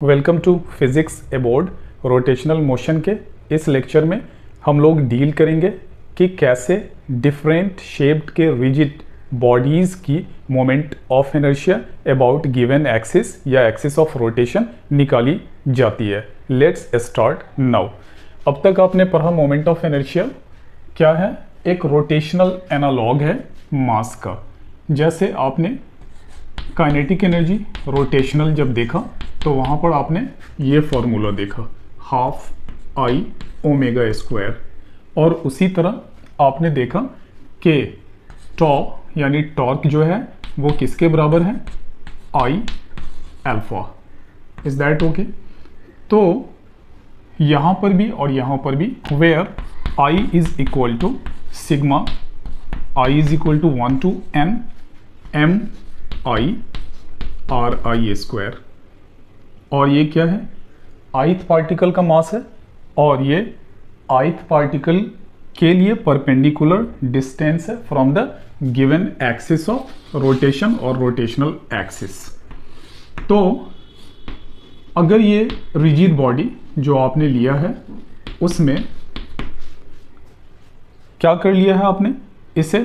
Welcome to physics about rotational motion के इस lecture में हम लोग डील करेंगे कि कैसे डिफरेंट शेप्ड के रिजिड बॉडीज़ की moment of inertia about given axis या एक्सिस ऑफ रोटेशन निकाली जाती है। Let's start now. अब तक आपने पढ़ा मोमेंट ऑफ इनर्शिया क्या है, एक रोटेशनल एनालॉग है मास का। जैसे आपने काइनेटिक एनर्जी रोटेशनल जब देखा तो वहाँ पर आपने ये फॉर्मूला देखा, हाफ आई ओमेगा स्क्वायर, और उसी तरह आपने देखा कि टॉ यानी टॉर्क जो है वो किसके बराबर है, I alpha. Is that okay? तो यहाँ पर भी और यहाँ पर भी where I is equal to sigma, I is equal to 1 to n m I R I square. और ये क्या है, ith पार्टिकल का मास है और ये ith पार्टिकल के लिए परपेंडिकुलर डिस्टेंस है from the given axis of rotation और रोटेशनल एक्सिस। तो अगर ये रिजिड बॉडी जो आपने लिया है उसमें क्या कर लिया है आपने, इसे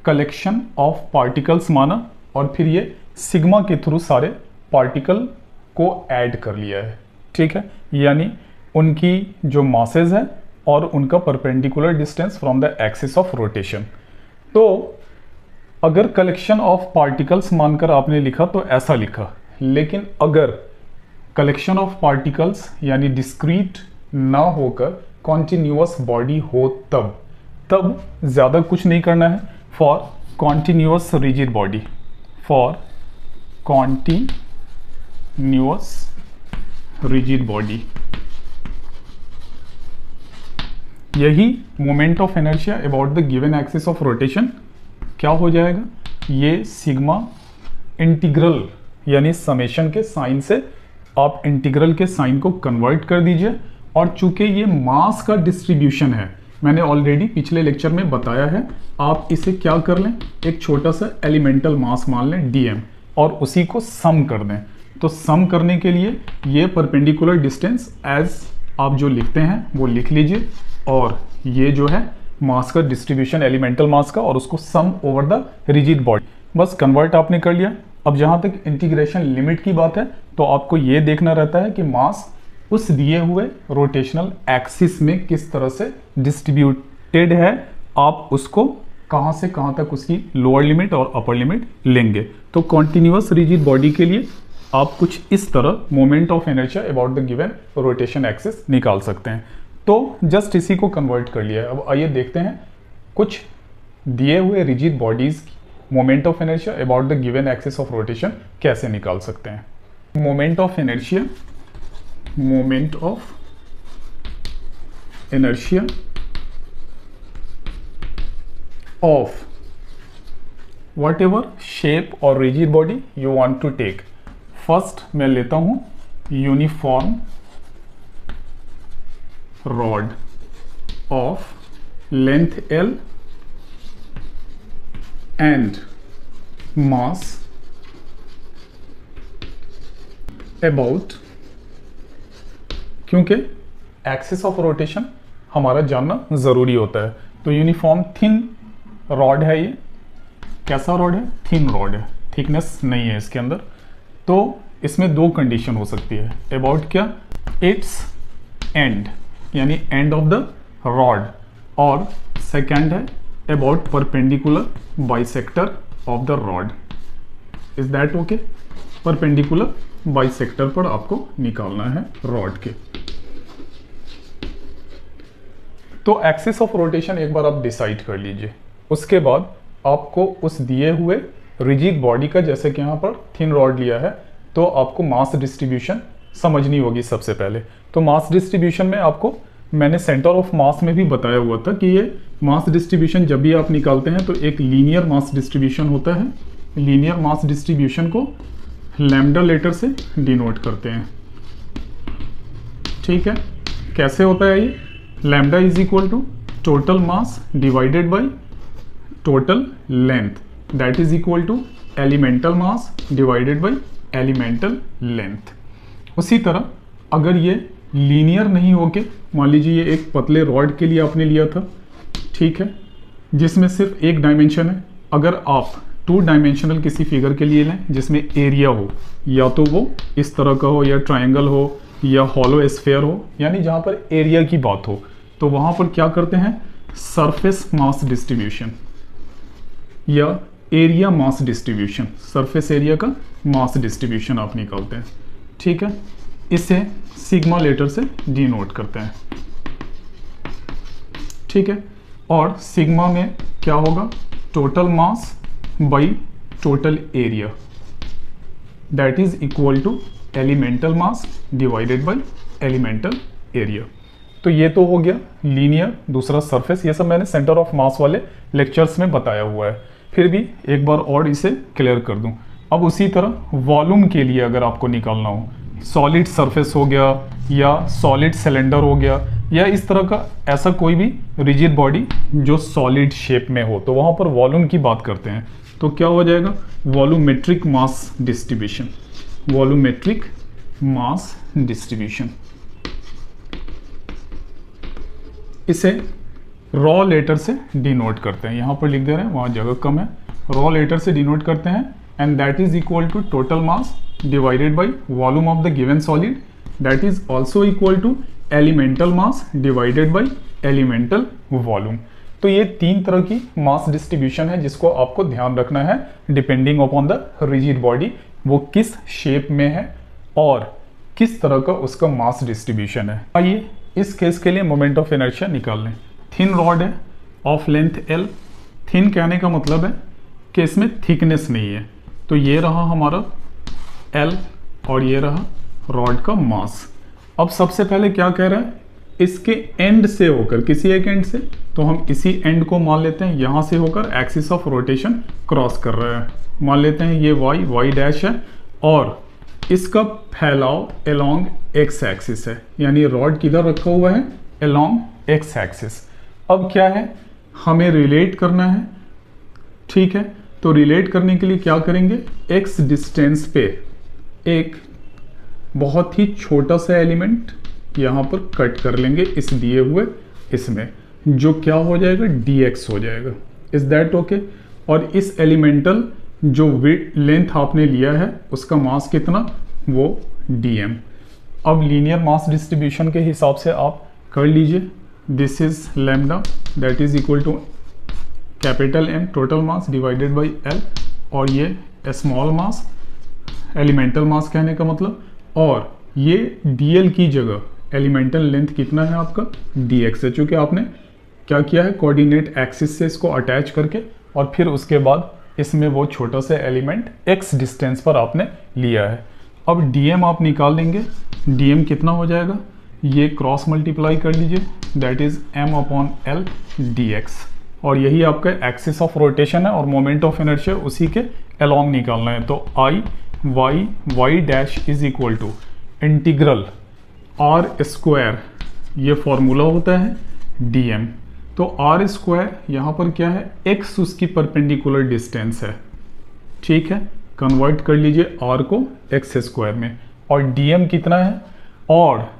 कलेक्शन ऑफ पार्टिकल्स माना और फिर ये सिग्मा के थ्रू सारे पार्टिकल को ऐड कर लिया है। ठीक है, यानी उनकी जो मासेस है और उनका perpendicular distance from the axis of rotation. तो अगर कलेक्शन ऑफ पार्टिकल्स मानकर आपने लिखा तो ऐसा लिखा, लेकिन अगर कलेक्शन ऑफ पार्टिकल्स यानी डिस्क्रीट ना होकर कॉन्टिन्यूअस बॉडी हो तब ज़्यादा कुछ नहीं करना है। For continuous rigid body, for continuous rigid body, यही moment of inertia about the given axis of rotation क्या हो जाएगा, ये सिग्मा इंटीग्रल यानी समेशन के साइन से आप इंटीग्रल के साइन को कन्वर्ट कर दीजिए। और चूंकि ये मास का डिस्ट्रीब्यूशन है, मैंने ऑलरेडी पिछले लेक्चर में बताया है, आप इसे क्या कर लें, एक छोटा सा एलिमेंटल मास मान लें dm और उसी को सम कर दें। तो सम करने के लिए ये परपेंडिकुलर डिस्टेंस एज आप जो लिखते हैं वो लिख लीजिए, और ये जो है मास का डिस्ट्रीब्यूशन एलिमेंटल मास का, और उसको सम ओवर द रिजिड बॉडी। बस कन्वर्ट आपने कर लिया। अब जहाँ तक इंटीग्रेशन लिमिट की बात है तो आपको ये देखना रहता है कि मास उस दिए हुए रोटेशनल एक्सिस में किस तरह से डिस्ट्रीब्यूटेड है, आप उसको कहाँ से कहाँ तक उसकी लोअर लिमिट और अपर लिमिट लेंगे। तो कॉन्टिन्यूअस रिजिड बॉडी के लिए आप कुछ इस तरह moment of inertia about the given rotation axis निकाल सकते हैं। तो जस्ट इसी को कन्वर्ट कर लिया है। अब आइए देखते हैं कुछ दिए हुए रिजिड बॉडीज की moment of inertia about the given axis of rotation कैसे निकाल सकते हैं। Moment of inertia, moment of inertia of whatever shape or rigid body you want to take। First मैं लेता हूं uniform rod of length L and mass about, क्योंकि axis of rotation हमारा जानना ज़रूरी होता है। तो यूनिफॉर्म थिन रॉड है, ये कैसा रॉड है, थिन रॉड है, थिकनेस नहीं है इसके अंदर। तो इसमें दो कंडीशन हो सकती है, अबाउट क्या, इट्स एंड यानी एंड ऑफ द रॉड, और सेकेंड है about perpendicular bisector of the rod. Is that okay? Perpendicular bisector पर आपको निकालना है रॉड के। तो एक्सिस ऑफ रोटेशन एक बार आप डिसाइड कर लीजिए, उसके बाद आपको उस दिए हुए रिजिड बॉडी का, जैसे कि यहाँ पर थिन रॉड लिया है, तो आपको मास डिस्ट्रीब्यूशन समझनी होगी सबसे पहले। तो मास डिस्ट्रीब्यूशन में आपको मैंने सेंटर ऑफ मास में भी बताया हुआ था कि ये मास डिस्ट्रीब्यूशन जब भी आप निकालते हैं तो एक लीनियर मास डिस्ट्रीब्यूशन होता है। लीनियर मास डिस्ट्रीब्यूशन को लैम्डा लेटर से डिनोट करते हैं। ठीक है, कैसे होता है ये, lambda is equal to total mass divided by total length, that is equal to elemental mass divided by elemental length. उसी तरह अगर ये लीनियर नहीं होके, मान लीजिए ये एक पतले रॉड के लिए आपने लिया था, ठीक है, जिसमें सिर्फ एक डायमेंशन है, अगर आप 2 डायमेंशनल किसी फिगर के लिए लें जिसमें एरिया हो, या तो वो इस तरह का हो, या ट्रायंगल हो, या हॉलो स्फीयर हो, यानी जहाँ पर एरिया की बात हो, तो वहाँ पर क्या करते हैं, सरफेस मास डिस्ट्रीब्यूशन या area mass distribution, surface area का मास डिस्ट्रीब्यूशन आप निकालते हैं, ठीक है। इसे सिग्मा लेटर से डिनोट करते हैं, ठीक है। और सिग्मा में क्या होगा, total mass by total area, that is equal to elemental mass divided by elemental area. तो ये तो हो गया लीनियर, दूसरा सरफेस, ये सब मैंने सेंटर ऑफ मास वाले लेक्चर्स में बताया हुआ है, फिर भी एक बार और इसे क्लियर कर दूं। अब उसी तरह वॉल्यूम के लिए अगर आपको निकालना हो, सॉलिड सरफेस हो गया, या सॉलिड सिलेंडर हो गया, या इस तरह का ऐसा कोई भी रिजिड बॉडी जो सॉलिड शेप में हो, तो वहाँ पर वॉल्यूम की बात करते हैं। तो क्या हो जाएगा, volumetric mass distribution, volumetric mass distribution. इसे रॉ लेटर से डिनोट करते हैं, यहाँ पर लिख दे रहे हैं, वहाँ जगह कम है, रॉ लेटर से डिनोट करते हैं, and that is equal to total mass divided by volume of the given solid, that is also equal to elemental mass divided by elemental volume. तो ये 3 तरह की मास डिस्ट्रीब्यूशन है जिसको आपको ध्यान रखना है depending upon the rigid body, वो किस शेप में है और किस तरह का उसका मास डिस्ट्रीब्यूशन है। आइए इस केस के लिए मोमेंट ऑफ इनर्शिया निकाल लें। थिन रॉड है ऑफ लेंथ L, थिन कहने का मतलब है कि इसमें थिकनेस नहीं है, तो ये रहा हमारा L और ये रहा रॉड का मास। अब सबसे पहले क्या कह रहा है, इसके एंड से होकर, किसी एक एंड से, तो हम इसी एंड को मान लेते हैं यहाँ से होकर एक्सिस ऑफ रोटेशन क्रॉस कर रहा है, मान लेते हैं ये y डैश है, और इसका फैलाव अलोंग x एक्सिस है, यानी रॉड किधर रखा हुआ है, अलोंग x एक्सिस। अब क्या है, हमें रिलेट करना है, ठीक है। तो रिलेट करने के लिए क्या करेंगे, x डिस्टेंस पे एक बहुत ही छोटा सा एलिमेंट यहाँ पर कट कर लेंगे इस दिए हुए इसमें, जो क्या हो जाएगा, dx हो जाएगा। Is that okay? और इस एलिमेंटल जो लेंथ आपने लिया है उसका मास कितना, वो dm। अब लीनियर मास डिस्ट्रीब्यूशन के हिसाब से आप कर लीजिए, this is lambda that is equal to capital M total mass divided by L, और ये स्मॉल मास, एलिमेंटल मास कहने का मतलब, और ये dl की जगह एलिमेंटल लेंथ कितना है आपका, dx है, चूँकि आपने क्या किया है, कोऑर्डिनेट एक्सिस से इसको अटैच करके, और फिर उसके बाद इसमें वो छोटा सा एलिमेंट x डिस्टेंस पर आपने लिया है। अब dm आप निकाल लेंगे, dm कितना हो जाएगा, ये क्रॉस मल्टीप्लाई कर लीजिए, दैट इज m/L dx, और यही आपका एक्सिस ऑफ रोटेशन है और मोमेंट ऑफ इनर्शिया उसी के अलोंग निकालना है। तो y dash is equal to integral r square, ये फॉर्मूला होता है dm। तो r स्क्वायर यहाँ पर क्या है, x उसकी परपेंडिकुलर डिस्टेंस है, ठीक है, कन्वर्ट कर लीजिए r को x स्क्वायर में, और dm कितना है, और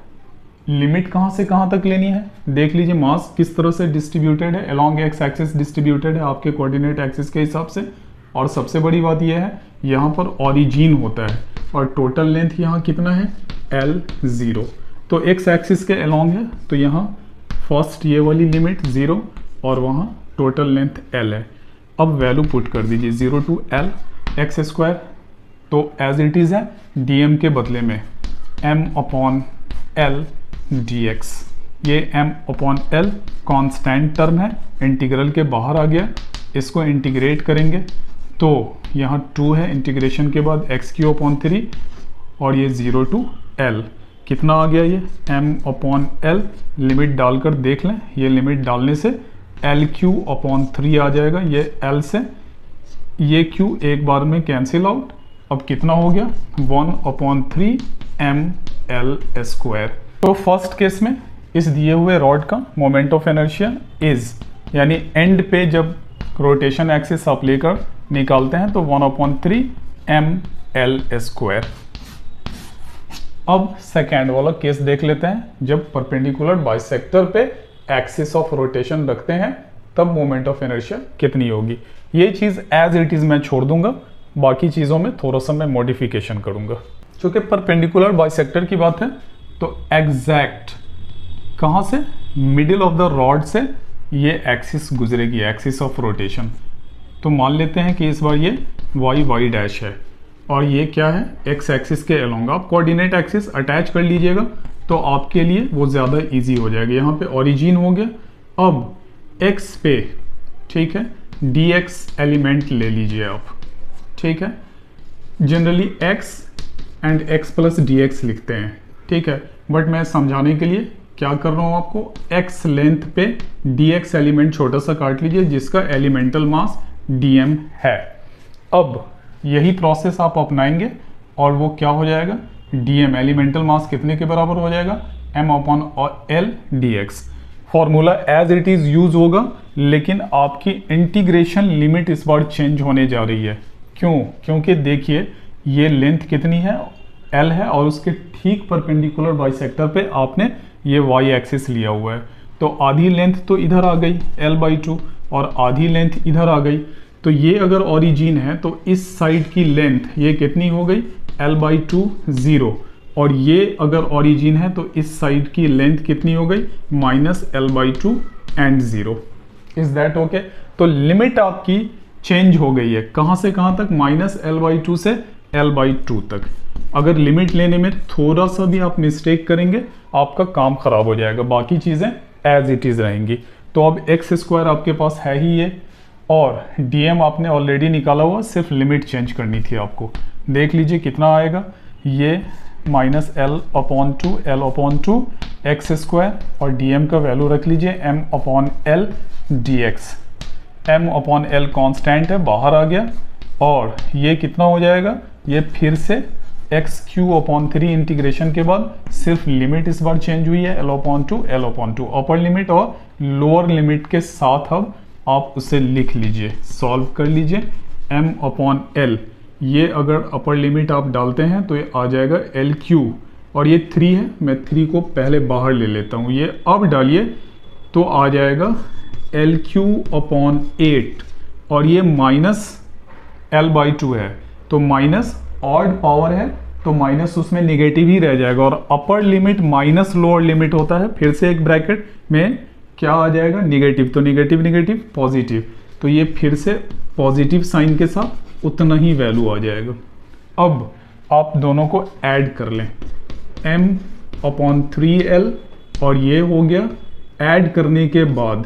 लिमिट कहाँ से कहाँ तक लेनी है, देख लीजिए मास किस तरह से डिस्ट्रीब्यूटेड है, अलोंग एक्स एक्सिस डिस्ट्रीब्यूटेड है आपके कोऑर्डिनेट एक्सिस के हिसाब से। और सबसे बड़ी बात यह है, यहाँ पर ओरिजिन होता है, और टोटल लेंथ यहाँ कितना है, L0, तो एक्स एक्सिस के अलोंग है, तो यहाँ फर्स्ट ये वाली लिमिट 0 और वहाँ टोटल लेंथ L है। अब वैल्यू पुट कर दीजिए 0 to L एक्स स्क्वायर, तो एज इट इज़ है, dm के बदले में m/L dx, ये m/L कांस्टेंट टर्म है, इंटीग्रल के बाहर आ गया, इसको इंटीग्रेट करेंगे तो यहाँ 2 है, इंटीग्रेशन के बाद x³ और ये 0 to L, कितना आ गया ये m/L, लिमिट डालकर देख लें, ये लिमिट डालने से L³ आ जाएगा, ये L से ये Q एक बार में कैंसिल आउट, अब कितना हो गया 1/3 mL स्क्वायर। तो फर्स्ट केस में इस दिए हुए रॉड का मोमेंट ऑफ इनर्शिया इज, यानी एंड पे जब रोटेशन एक्सिस आप लेकर निकालते हैं तो 1/3 mL स्क्वायर। अब सेकेंड वाला केस देख लेते हैं। जब परपेंडिकुलर बाइसेक्टर पे एक्सिस ऑफ रोटेशन रखते हैं तब मोमेंट ऑफ इनर्शिया कितनी होगी। ये चीज़ एज इट इज़ मैं छोड़ दूंगा, बाकी चीज़ों में थोड़ा सा मैं मॉडिफिकेशन करूंगा। चूँकि परपेंडिकुलर बाइसेक्टर की बात है तो एग्जैक्ट कहाँ से, मिडिल ऑफ द रॉड से ये एक्सिस गुजरेगी, एक्सिस ऑफ रोटेशन। तो मान लेते हैं कि इस बार ये वाई वाई डैश है और ये क्या है, एक्स एक्सिस के अलोंग। आप कोऑर्डिनेट एक्सिस अटैच कर लीजिएगा तो आपके लिए वो ज़्यादा इजी हो जाएगा। यहाँ पे ओरिजिन हो गया, अब एक्स पे, ठीक है, डी एक्स एलिमेंट ले लीजिए आप, ठीक है। Generally x and x plus D x लिखते हैं, ठीक है, बट मैं समझाने के लिए क्या कर रहा हूँ आपको, एक्स लेंथ पे डी एक्स एलिमेंट छोटा सा काट लीजिए जिसका एलिमेंटल मास dm है। अब यही प्रोसेस आप अपनाएंगे और वो क्या हो जाएगा, dm एलिमेंटल मास कितने के बराबर हो जाएगा, m/l dx। Formula as it is use होगा, लेकिन आपकी इंटीग्रेशन लिमिट इस बार चेंज होने जा रही है। क्यों? क्योंकि देखिए ये लेंथ कितनी है, l है, और उसके ठीक परपेंडिकुलर बाइसेक्टर पे आपने ये y एक्सिस लिया हुआ है। तो आधी लेंथ तो इधर आ गई l/2 और आधी लेंथ इधर आ गई। तो ये अगर ओरिजिन है तो इस साइड की लेंथ ये कितनी हो गई, l/2 0, और ये अगर ओरिजिन है तो इस साइड की लेंथ कितनी हो गई, -l/2 and 0। Is that okay? तो लिमिट आपकी चेंज हो गई है, कहाँ से कहाँ तक, -l/2 से l/2 तक। अगर लिमिट लेने में थोड़ा सा भी आप मिस्टेक करेंगे आपका काम खराब हो जाएगा, बाकी चीज़ें एज इट इज़ रहेंगी। तो अब x² आपके पास है ही ये, और dm आपने ऑलरेडी निकाला हुआ, सिर्फ लिमिट चेंज करनी थी आपको। देख लीजिए कितना आएगा, ये -l/2 l/2 x² और dm का वैल्यू रख लीजिए m/l dx। m/l कांस्टेंट है, बाहर आ गया, और ये कितना हो जाएगा, ये फिर से x³ इंटीग्रेशन के बाद सिर्फ लिमिट इस बार चेंज हुई है, l/2 अपर लिमिट और लोअर लिमिट के साथ अब आप उसे लिख लीजिए, सॉल्व कर लीजिए। m/l, ये अगर अपर लिमिट आप डालते हैं तो ये आ जाएगा l3, और ये 3 है, मैं 3 को पहले बाहर ले लेता हूँ, ये अब डालिए तो आ जाएगा l3/8, और ये -l/2 है, तो माइनस ऑड पावर है तो माइनस उसमें निगेटिव ही रह जाएगा, और upper limit minus lower limit होता है, फिर से एक ब्रैकेट में क्या आ जाएगा, निगेटिव, तो निगेटिव निगेटिव पॉजिटिव, तो ये फिर से पॉजिटिव साइन के साथ उतना ही वैल्यू आ जाएगा। अब आप दोनों को ऐड कर लें, m/3l, और ये हो गया, ऐड करने के बाद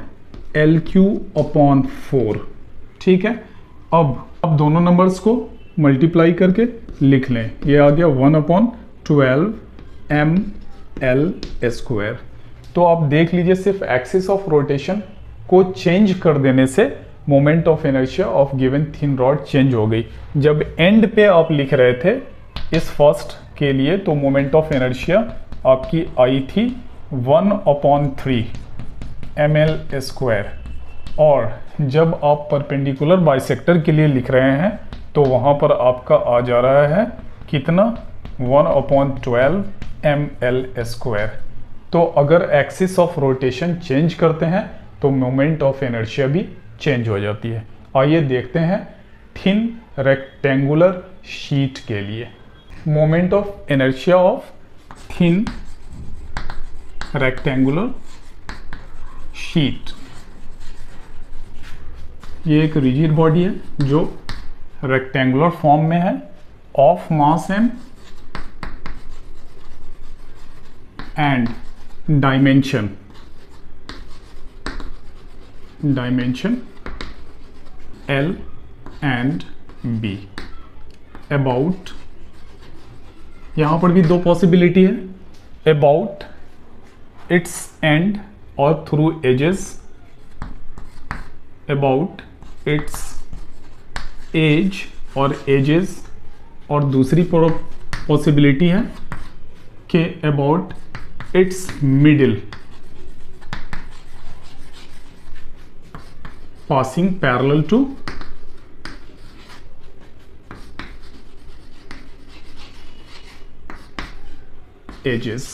l3/4, ठीक है। अब दोनों नंबर्स को मल्टीप्लाई करके लिख लें, ये आ गया 1/12 ml²। तो आप देख लीजिए सिर्फ एक्सिस ऑफ रोटेशन को चेंज कर देने से moment of inertia of given thin rod change हो गई। जब एंड पे आप लिख रहे थे इस फर्स्ट के लिए तो मोमेंट ऑफ इनर्शिया आपकी आई थी 1/3 ml², और जब आप परपेंडिकुलर बाइसेक्टर के लिए लिख रहे हैं तो वहाँ पर आपका आ जा रहा है कितना, 1/12 ml²। तो अगर एक्सिस ऑफ रोटेशन चेंज करते हैं तो मोमेंट ऑफ इनर्शिया भी चेंज हो जाती है। आइए देखते हैं थिन रेक्टेंगुलर शीट के लिए moment of inertia of thin rectangular sheet. ये एक रिजिड बॉडी है जो रेक्टेंगुलर फॉर्म में है, of mass m and dimension L and B। About, यहां पर भी दो पॉसिबिलिटी है, अबाउट इट्स एंड और through edges, about its edge और एजेस, और दूसरी पॉसिबिलिटी है कि about its middle passing parallel to edges.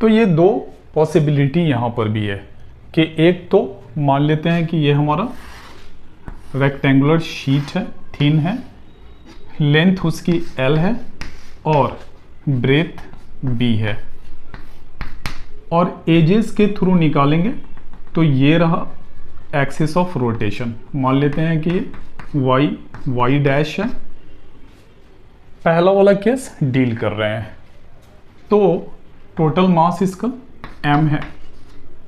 तो ये दो पॉसिबिलिटी यहाँ पर भी है कि एक तो मान लेते हैं कि ये हमारा रेक्टेंगुलर शीट है, थिन है, लेंथ उसकी L है और ब्रेथ B है, और एजेस के थ्रू निकालेंगे तो ये रहा एक्सिस ऑफ रोटेशन। मान लेते हैं कि y डैश है, पहला वाला केस डील कर रहे हैं। तो टोटल मास इसका m है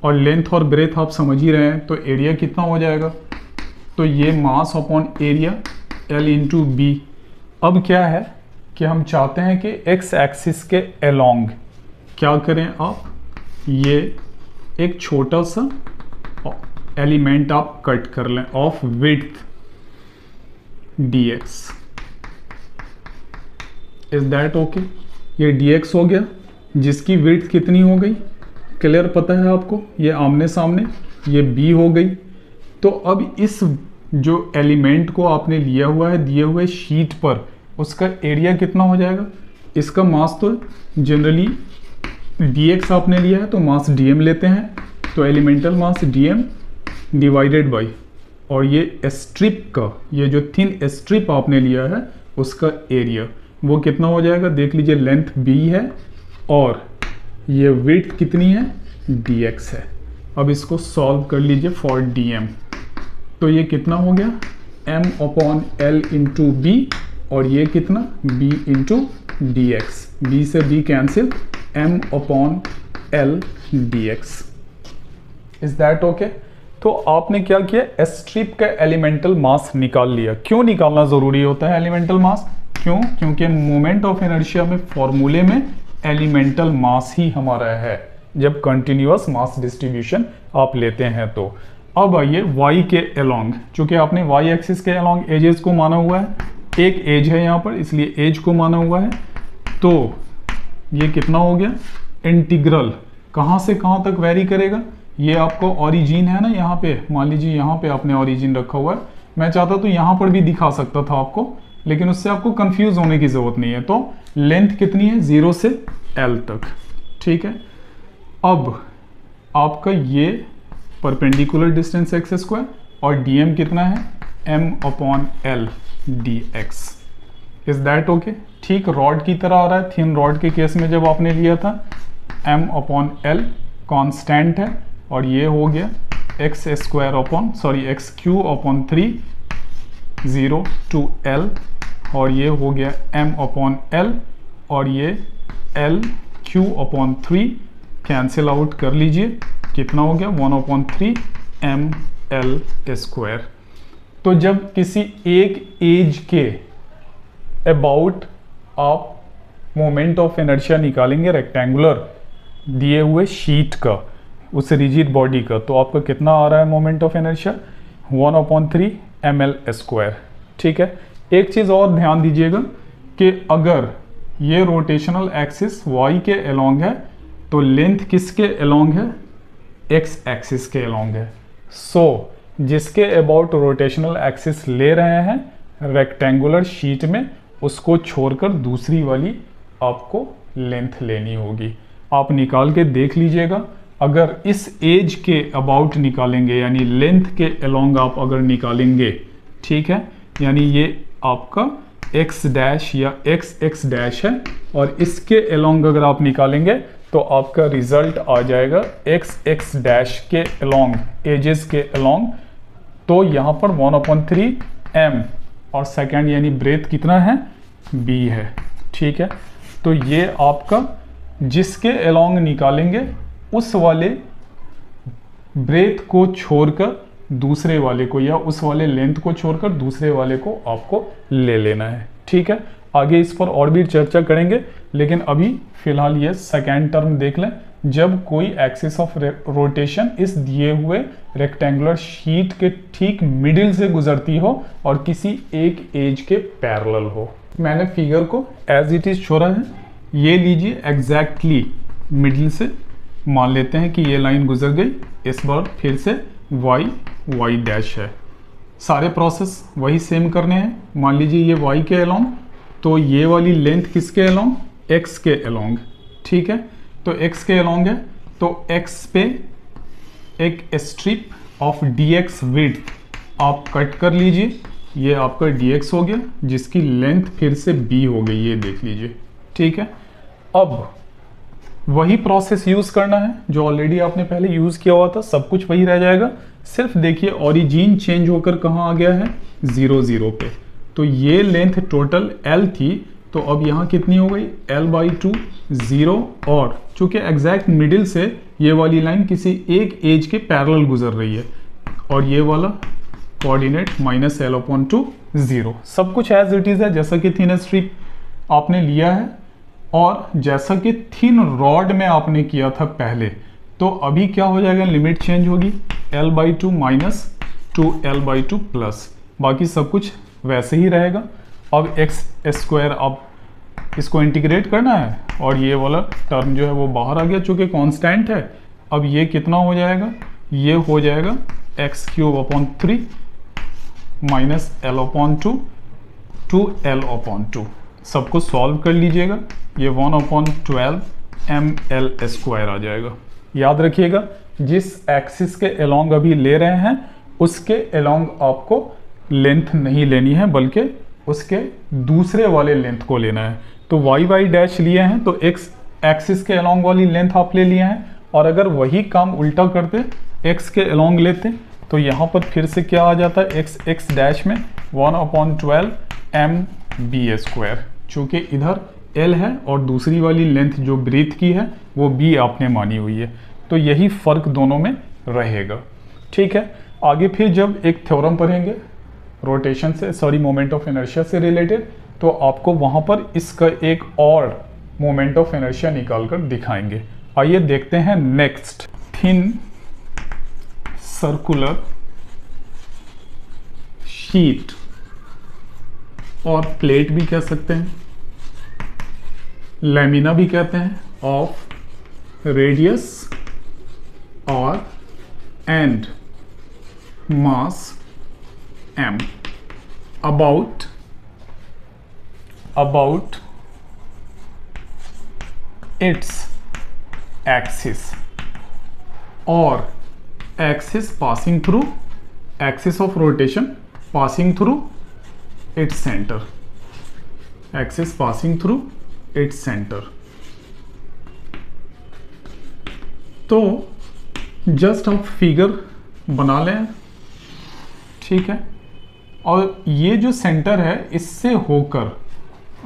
और लेंथ और ब्रेथ आप समझ ही रहे हैं, तो एरिया कितना हो जाएगा, तो ये mass upon area L into B. अब क्या है कि हम चाहते हैं कि x एक्सिस के अलोंग क्या करें आप, ये एक छोटा सा एलिमेंट आप कट कर लें of width dx। Is that okay? ये dx हो गया, जिसकी विड्थ कितनी हो गई, क्लियर पता है आपको, ये आमने सामने, ये b हो गई। तो अब इस जो एलिमेंट को आपने लिया हुआ है दिए हुए शीट पर, उसका एरिया कितना हो जाएगा, इसका मास तो जनरली dx आपने लिया है तो मास dm लेते हैं, तो elemental mass dm divided by, और ये स्ट्रिप का, ये जो थिन स्ट्रिप आपने लिया है उसका एरिया वो कितना हो जाएगा, देख लीजिए लेंथ b है और ये विड्थ कितनी है, dx है। अब इसको सॉल्व कर लीजिए फॉर dm, तो ये कितना हो गया, m अपॉन l इंटू बी, और ये कितना b इंटू dx, b से b cancel, m upon l dx। Is that okay? तो आपने क्या किया, स्ट्रिप का एलिमेंटल मास निकाल लिया। क्यों निकालना जरूरी होता है एलिमेंटल मास, क्यों, क्योंकि मोमेंट ऑफ इनर्शिया में फॉर्मूले में एलिमेंटल मास ही हमारा है जब कंटिन्यूअस मास डिस्ट्रीब्यूशन आप लेते हैं। तो अब आइए y के अलोंग, चूंकि आपने y एक्सिस के अलोंग एजेस को माना हुआ है, एक एज है यहाँ पर इसलिए एज को माना हुआ है, तो ये कितना हो गया, इंटीग्रल कहाँ से कहाँ तक वेरी करेगा, ये आपको ओरिजिन है ना, यहाँ पे मान लीजिए यहाँ पे आपने ओरिजिन रखा हुआ है, मैं चाहता तो यहाँ पर भी दिखा सकता था आपको, लेकिन उससे आपको कंफ्यूज होने की जरूरत नहीं है। तो लेंथ कितनी है, 0 से L तक, ठीक है। अब आपका ये परपेंडिकुलर डिस्टेंस एक्स स्क्वायर और dm कितना है, m upon l dx। Is that okay? ठीक रॉड की तरह आ रहा है, थिन रॉड के केस में जब आपने लिया था m अपॉन l कांस्टेंट है, और ये हो गया x square upon x cube upon 3 0 to l, और ये हो गया m अपॉन l, और ये l q upon 3 cancel out कर लीजिए, कितना हो गया 1 अपॉन 3 m l स्क्वायर। तो जब किसी एक एज के अबाउट आप मोमेंट ऑफ इनर्शिया निकालेंगे रेक्टेंगुलर दिए हुए शीट का, उस रिजिड बॉडी का, तो आपका कितना आ रहा है moment of inertia, 1 upon 3 ml square, ठीक है। एक चीज़ और ध्यान दीजिएगा कि अगर ये रोटेशनल एक्सिस y के अलोंग है तो लेंथ किसके अलोंग है, x एक्सिस के अलोंग है। सो जिसके अबाउट रोटेशनल एक्सिस ले रहे हैं रेक्टेंगुलर शीट में, उसको छोड़कर दूसरी वाली आपको लेंथ लेनी होगी। आप निकाल के देख लीजिएगा, अगर इस एज के अबाउट निकालेंगे यानी लेंथ के अलोंग आप अगर निकालेंगे, ठीक है, यानी ये आपका x डैश या x डैश है, और इसके अलोंग अगर आप निकालेंगे तो आपका रिजल्ट आ जाएगा x डैश के अलोंग, एजेस के अलोंग। तो यहाँ पर 1/3 m और सेकेंड यानी ब्रेथ कितना है, b है, ठीक है। तो ये आपका जिसके अलोंग निकालेंगे उस वाले ब्रेथ को छोड़कर दूसरे वाले को, या उस वाले लेंथ को छोड़कर दूसरे वाले को आपको ले लेना है, ठीक है। आगे इस पर और भी चर्चा करेंगे, लेकिन अभी फिलहाल ये सेकेंड टर्म देख लें। जब कोई एक्सिस ऑफ रोटेशन इस दिए हुए रेक्टेंगुलर शीट के ठीक मिडिल से गुजरती हो और किसी एक एज के पैरेलल हो। मैंने फिगर को एज इट इज छोड़ा है, ये लीजिए एग्जैक्टली मिडिल से मान लेते हैं कि ये लाइन गुजर गई, इस बार फिर से y डैश है। सारे प्रोसेस वही सेम करने हैं। मान लीजिए ये y के अलोंग, तो ये वाली लेंथ किसके अलोंग, x के अलोंग, ठीक है। तो x के अलोंग है तो x पे एक स्ट्रिप ऑफ dx विड्थ आप कट कर लीजिए, ये आपका dx हो गया जिसकी लेंथ फिर से b हो गई, ये देख लीजिए, ठीक है। अब वही प्रोसेस यूज करना है जो ऑलरेडी आपने पहले यूज किया हुआ था, सब कुछ वही रह जाएगा, सिर्फ देखिए ओरिजिन चेंज होकर कहाँ आ गया है 0 0 पे। तो ये लेंथ टोटल l थी, तो अब यहाँ कितनी हो गई l/2 0, और चूंकि एग्जैक्ट मिडिल से ये वाली लाइन किसी एक एज के पैरेलल गुजर रही है, और ये वाला कोऑर्डिनेट -l/2 0, सब कुछ एज इट इज है जैसा कि थिन स्ट्रिप आपने लिया है और जैसा कि थिन रॉड में आपने किया था पहले। तो अभी क्या हो जाएगा, लिमिट चेंज होगी l/2 माइनस 2l/2 प्लस, बाकी सब कुछ वैसे ही रहेगा। अब x², अब इसको इंटीग्रेट करना है और ये वाला टर्म जो है वो बाहर आ गया चूंकि कांस्टेंट है। अब ये कितना हो जाएगा, ये हो जाएगा x³ माइनस l/2 2l/2, सबको सॉल्व कर लीजिएगा, ये 1/12 ml² आ जाएगा। याद रखिएगा जिस एक्सिस के अलोंग अभी ले रहे हैं उसके अलोंग आपको लेंथ नहीं लेनी है बल्कि उसके दूसरे वाले लेंथ को लेना है। तो y डैश लिए हैं तो x एक्सिस के अलोंग वाली लेंथ आप ले लिए हैं, और अगर वही काम उल्टा करते x के अलोंग लेते तो यहाँ पर फिर से क्या आ जाता है x डैश में 1/12 mb², चूँकि इधर l है और दूसरी वाली लेंथ जो ब्रीथ की है वो b आपने मानी हुई है, तो यही फर्क दोनों में रहेगा, ठीक है। आगे फिर जब एक थ्योरम पढ़ेंगे रोटेशन से मोमेंट ऑफ इनर्शिया से रिलेटेड, तो आपको वहाँ पर इसका एक और मोमेंट ऑफ इनर्शिया निकाल कर दिखाएंगे। आइए देखते हैं नेक्स्ट, थिन सर्कुलर शीट और प्लेट भी कह सकते हैं, लैमिना भी कहते हैं, ऑफ रेडियस और and mass m about its axis or axis passing through, axis of rotation passing through its center, axis passing through its center। तो जस्ट आप फिगर बना लें, ठीक है। और ये जो सेंटर है इससे होकर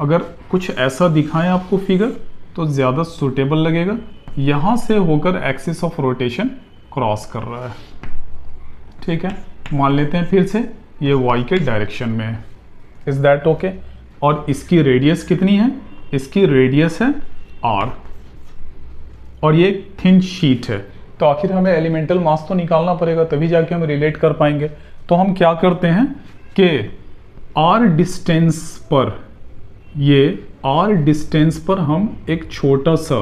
अगर कुछ ऐसा दिखाएं आपको फिगर तो ज़्यादा सूटेबल लगेगा, यहाँ से होकर एक्सिस ऑफ रोटेशन क्रॉस कर रहा है, ठीक है। मान लेते हैं फिर से ये y के डायरेक्शन में है, इज दैट ओके। और इसकी रेडियस कितनी है, इसकी रेडियस है r, और ये थिन शीट है, तो आखिर हमें एलिमेंटल मास तो निकालना पड़ेगा तभी जाके हम रिलेट कर पाएंगे। तो हम क्या करते हैं कि r डिस्टेंस पर, ये r डिस्टेंस पर हम एक छोटा सा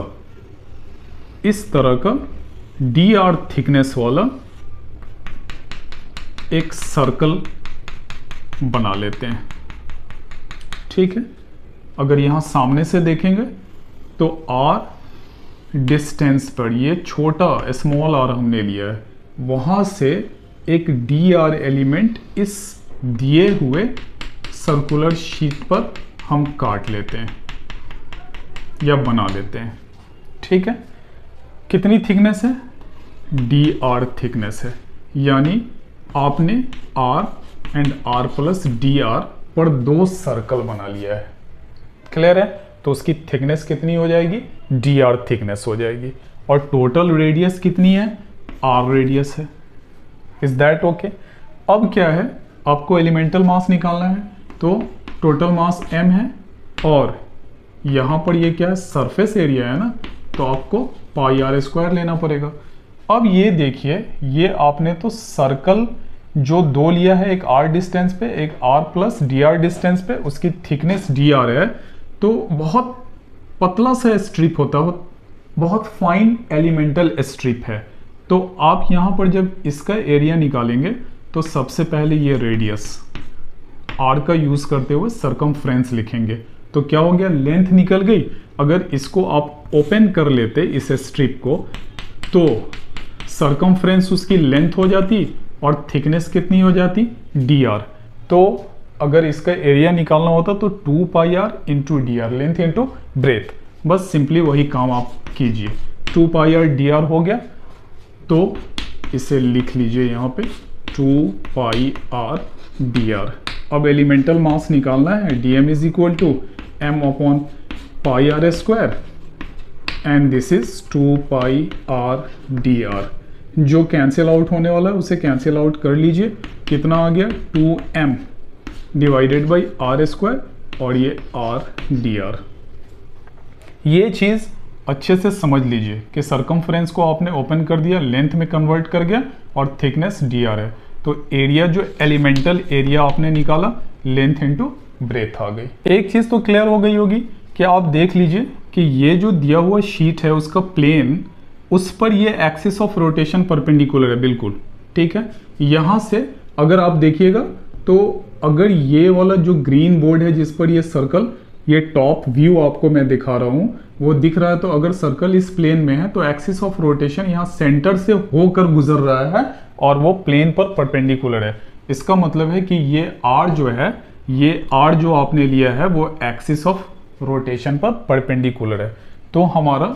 इस तरह का dr थिकनेस वाला एक सर्कल बना लेते हैं, ठीक है। अगर यहाँ सामने से देखेंगे तो r डिस्टेंस पर ये छोटा स्मॉल r हमने लिया है, वहाँ से एक dr एलिमेंट इस दिए हुए सर्कुलर शीट पर हम काट लेते हैं या बना लेते हैं, ठीक है। कितनी थिकनेस है, dr थिकनेस है, यानी आपने r and r plus dr पर दो सर्कल बना लिया है, क्लियर है। तो उसकी थिकनेस कितनी हो जाएगी, dr थिकनेस हो जाएगी, और टोटल रेडियस कितनी है, r रेडियस है, इज दैट ओके। अब क्या है, आपको एलिमेंटल मास निकालना है, तो टोटल मास m है और यहाँ पर ये क्या है, सरफेस एरिया है ना, तो आपको πr² लेना पड़ेगा। अब ये देखिए, ये आपने तो सर्कल जो दो लिया है, एक r डिस्टेंस पे, एक r प्लस dr डिस्टेंस पे, उसकी थिकनेस dr है, तो बहुत पतला सा स्ट्रिप होता है, बहुत फाइन एलिमेंटल स्ट्रिप है। तो आप यहाँ पर जब इसका एरिया निकालेंगे तो सबसे पहले ये रेडियस r का यूज़ करते हुए सरकमफ्रेंस लिखेंगे, तो क्या हो गया, लेंथ निकल गई। अगर इसको आप ओपन कर लेते इस स्ट्रिप को, तो सरकमफ्रेंस उसकी लेंथ हो जाती और थिकनेस कितनी हो जाती, dr। तो अगर इसका एरिया निकालना होता तो 2πr into dr, length into breadth. बस सिंपली वही काम आप कीजिए, 2πr dr हो गया। तो इसे लिख लीजिए यहाँ पे 2πr dr। अब एलिमेंटल मास निकालना है, dm is equal to m upon pi are square and this is 2πr dr। जो कैंसिल आउट होने वाला है उसे कैंसिल आउट कर लीजिए। कितना आ गया, 2m divided by are square और ये r dr। ये चीज़ अच्छे से समझ लीजिए कि सरकमफ्रेंस को आपने ओपन कर दिया, लेंथ में कन्वर्ट कर गया और थिकनेस dr है। तो एरिया जो एलिमेंटल एरिया आपने निकाला, लेंथ इनटू ब्रेथ आ गई। एक चीज़ तो क्लियर हो गई होगी कि आप देख लीजिए कि ये जो दिया हुआ शीट है उसका प्लेन, उस पर ये एक्सिस ऑफ रोटेशन परपेंडिकुलर है बिल्कुल, ठीक है। यहाँ से अगर आप देखिएगा तो अगर ये वाला जो ग्रीन बोर्ड है जिस पर ये सर्कल, ये टॉप व्यू आपको मैं दिखा रहा हूँ, वो दिख रहा है। तो अगर सर्कल इस प्लेन में है तो एक्सिस ऑफ रोटेशन यहाँ सेंटर से होकर गुजर रहा है और वो प्लेन पर परपेंडिकुलर है। इसका मतलब है कि ये r जो है, ये r जो आपने लिया है वो एक्सिस ऑफ रोटेशन पर परपेंडिकुलर है। तो हमारा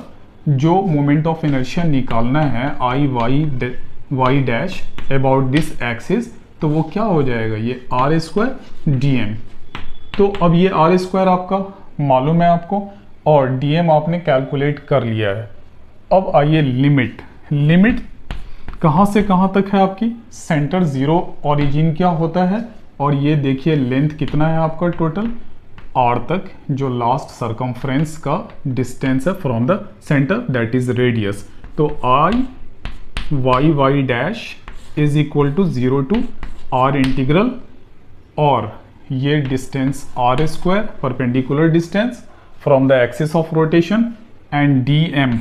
जो मोमेंट ऑफ इनर्शिया निकालना है I Y dash about this axis, तो वो क्या हो जाएगा, ये आर स्क्वायर डी एम। तो अब ये आर स्क्वायर आपका मालूम है आपको और डी एम आपने कैलकुलेट कर लिया है। अब आइए लिमिट कहाँ से कहाँ तक है आपकी, सेंटर जीरो ओरिजिन क्या होता है, और ये देखिए लेंथ कितना है आपका टोटल r तक, जो लास्ट सरकमफ्रेंस का डिस्टेंस है from the centre, that is radius. तो I Y dash is equal to 0 to r integral, और ये distance r square perpendicular distance from the axis of rotation, and dm